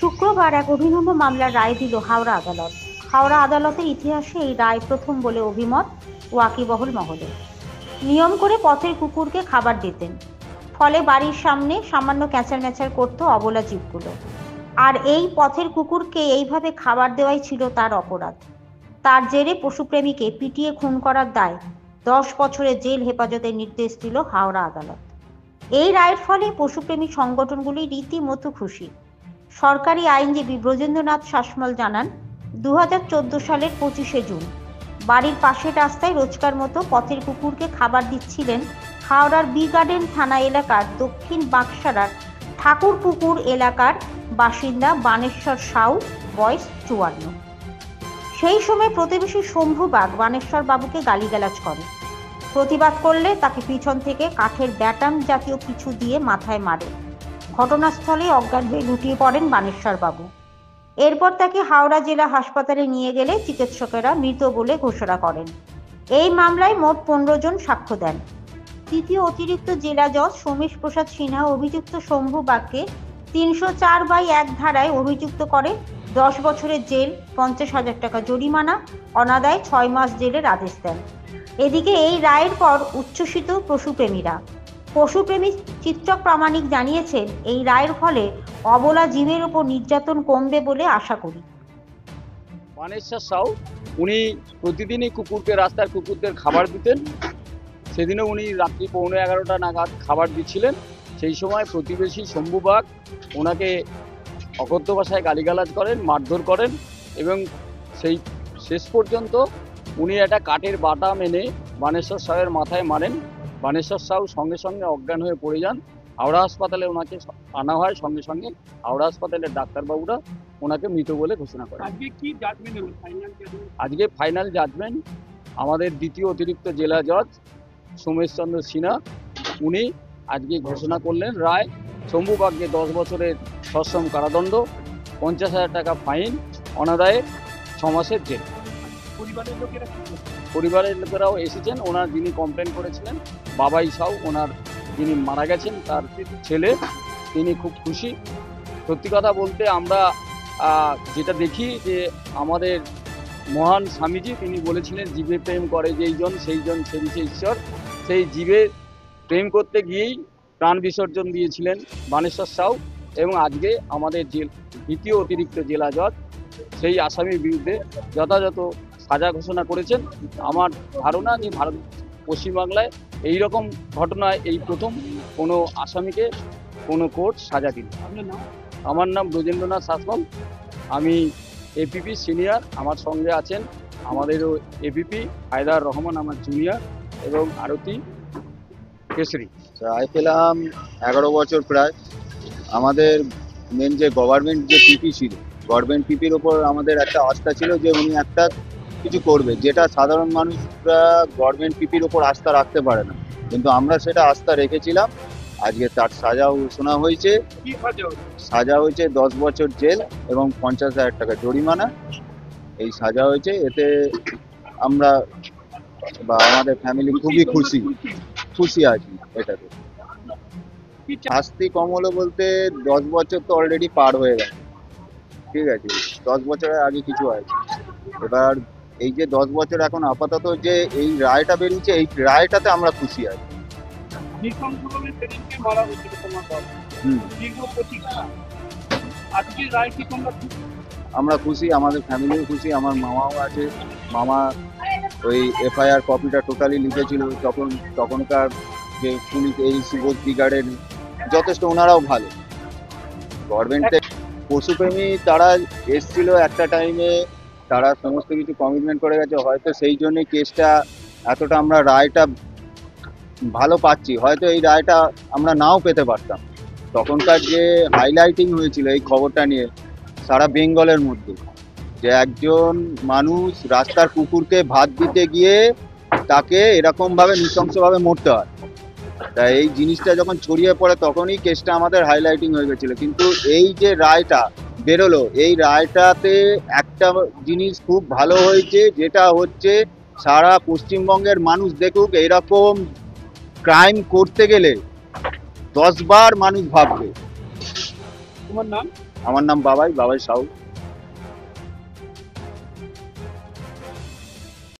শুক্রবার এক অভিনব মামলার রায় দিল হাওড়া আদালত। হাওড়া আদালতের ইতিহাসে এই রায় প্রথম বলে অভিমত ওয়াকিবহল মহলে। নিয়ম করে পথের কুকুরকে খাবার দিতেন, ফলে বাড়ির সামনে সামান্য ক্যাঁচারম্যাচার করত অবলা জীবগুলো। আর এই পথের কুকুরকে এইভাবে খাবার দেওয়াই ছিল তার অপরাধ। তার জেরে পশুপ্রেমীকে পিটিয়ে খুন করার দায় 10 বছরের জেল হেফাজতের নির্দেশ দিল হাওড়া আদালত। এই রায়ের ফলে পশুপ্রেমী সংগঠনগুলি রীতিমতো খুশি। সরকারি আইনজীবী ব্রজেন্দ্রনাথ শাসমল জানান, 2014 সালের 25শে জুন বাড়ির পাশের রাস্তায় রোজকার মতো পথের কুকুরকে খাবার দিচ্ছিলেন হাওড়ার বি গার্ডেন থানা এলাকার দক্ষিণ বাঁকসারার ঠাকুরপুকুর এলাকার বাসিন্দা বানেশ্বর সাউ, বয়স 54। সেই সময় প্রতিবেশী শম্ভু বাগ বানেশ্বর বাবুকে গালিগালাজ করে। প্রতিবাদ করলে তাকে পিছন থেকে কাঠের ব্যাটাম জাতীয় কিছু দিয়ে মাথায় মারে। ঘটনাস্থলে অজ্ঞান হয়ে লুটিয়ে পড়েন বানেশ্বর বাবু। এরপর তাকে হাওড়া জেলা হাসপাতালে নিয়ে গেলে চিকিৎসকেরা মৃত বলে ঘোষণা করেন। এই মামলায় মোট 15 জন সাক্ষ্য দেন। তৃতীয় অতিরিক্ত জেলা জজ সোমেশ প্রসাদ সিনহা অভিযুক্ত শম্ভু বাগকে 304/1 ধারায় অভিযুক্ত করে 10 বছরের জেল, 50,000 টাকা জরিমানা, অনাদায়ে 6 মাস জেলের আদেশ দেন। এদিকে এই রায়ের পর উচ্ছ্বসিত পশুপ্রেমী চিত্রক প্রামাণিক জানিয়েছেন, এই রায়ের ফলে অবলা জীবের উপর নির্যাতন কমবে বলে আশা করি। বানেশ্বর সাউ উনি প্রতিদিনই কুকুরকে, রাস্তার কুকুরদের খাবার দিতেন। সেদিনও উনি রাত্রি 11:15 নাগাদ খাবার দিচ্ছিলেন। সেই সময় প্রতিবেশী শম্ভু বাগ ওনাকে অকথ্য ভাষায় গালিগালাজ করেন, মারধর করেন এবং সেই শেষ পর্যন্ত উনি একটা কাঠের বাটাম এনে বানেশ্বর সাউয়ের মাথায় মারেন। বানেশ্বর সাউ সঙ্গে সঙ্গে অজ্ঞান হয়ে পড়ে যান। হাওড়া হাসপাতালে ওনাকে আনা হয়। সঙ্গে সঙ্গে হাওড়া হাসপাতালের ডাক্তারবাবুরা ওনাকে মৃত বলে ঘোষণা করেন। আজকে ফাইনাল জাজমেন্ট আমাদের দ্বিতীয় অতিরিক্ত জেলা জজ সোমেশ চন্দ্র সিনহা উনি আজকে ঘোষণা করলেন রায়। শম্ভু বাগকে 10 বছরের সশ্রম কারাদণ্ড, 50,000 টাকা ফাইন, অনাদায়ে 6 মাসের জেল। পরিবারের লোকেরাও এসেছেন। ওনার যিনি কমপ্লেন করেছিলেন বাবাই সাউ, ওনার যিনি মারা গেছেন তার ছেলে, তিনি খুব খুশি। সত্যি কথা বলতে আমরা যেটা দেখি যে আমাদের মহান স্বামীজি তিনি বলেছিলেন, জীবে প্রেম করে যেইজন সেইজন সেবিছে ঈশ্বর। সেই জীবে প্রেম করতে গিয়েই প্রাণ বিসর্জন দিয়েছিলেন বানেশ্বর সাউ। এবং আজকে আমাদের দ্বিতীয় অতিরিক্ত জেলা জজ সেই আসামির বিরুদ্ধে যথাযথ সাজা ঘোষণা করেছেন। আমার ধারণা যে পশ্চিমবাংলায় এইরকম ঘটনায় এই প্রথম কোনো আসামিকে কোনো কোর্ট সাজা দিল। আমার নাম ব্রজেন্দ্রনাথ শাসমল, আমি এপিপি সিনিয়র। আমার সঙ্গে আছেন আমাদেরও এপিপি হায়দার রহমান আমার জুনিয়র এবং আরতি কেশরী। রায় পেলাম 11 বছর প্রায়। আমাদের মেন যে গভর্নমেন্ট যে পিপি ছিল, গভর্নমেন্ট পিপির ওপর আমাদের একটা আস্থা ছিল যে উনি একটা কিছু করবে, যেটা সাধারণ মানুষরা গভর্নমেন্ট পিপির ওপর আস্থা রাখতে পারে না, কিন্তু আমরা সেটা আস্থা রেখেছিলাম। আজকে তার সাজা ঘোষণা হয়েছে। সাজা হয়েছে 10 বছর জেল এবং 50,000 টাকা জরিমানা। এই সাজা হয়েছে। এতে আমরা বা আমাদের ফ্যামিলি খুবই খুশি আছি। এটাতে শাস্তি কম হলো বলতে 10 বছর তো অলরেডি পার হয়ে গেছে, ঠিক আছে। 10 বছরের আগে কিছু হয়েছে। এবার এই যে 10 বছর এখন আপাতত যে এই রায়টা বেরিয়েছে, এই রায়টাতে আমরা খুশি আছি। আমরা খুশি, আমাদের ফ্যামিলিও খুশি। আমার মামাও আছে। মামা ওই এফআইআর কপিটা টোটালি লিখেছিল তখনকার যে পুলিশ, এই সুবোধ ব্রিগার্ডের যথেষ্ট, ওনারাও ভালো। গভর্নমেন্টের পশুপ্রেমী তারা এসছিল একটা টাইমে, তারা সমস্ত কিছু কমিটমেন্ট করে গেছে। হয়তো সেই জন্যই কেসটা এতটা আমরা রায়টা ভালো পাচ্ছি। হয়তো এই রায়টা আমরা নাও পেতে পারতাম। তখনকার যে হাইলাইটিং হয়েছিল এই খবরটা নিয়ে সারা বেঙ্গলের মধ্যে, যে একজন মানুষ রাস্তার কুকুরকে ভাত দিতে গিয়ে তাকে এরকমভাবে নৃশংসভাবে মরতে হয়, তাই এই জিনিসটা যখন ছড়িয়ে পড়ে তখনই কেসটা আমাদের হাইলাইটিং হয়ে গেছিলো। কিন্তু এই যে রায়টা বেরোলো, এই রায়টাতে একটা জিনিস খুব ভালো হয়েছে, যেটা হচ্ছে সারা পশ্চিমবঙ্গের মানুষ দেখুক, এইরকম ক্রাইম করতে গেলে 10 বার মানুষ ভাববে। তোমার নাম? আমার নাম বাবাই সাউ।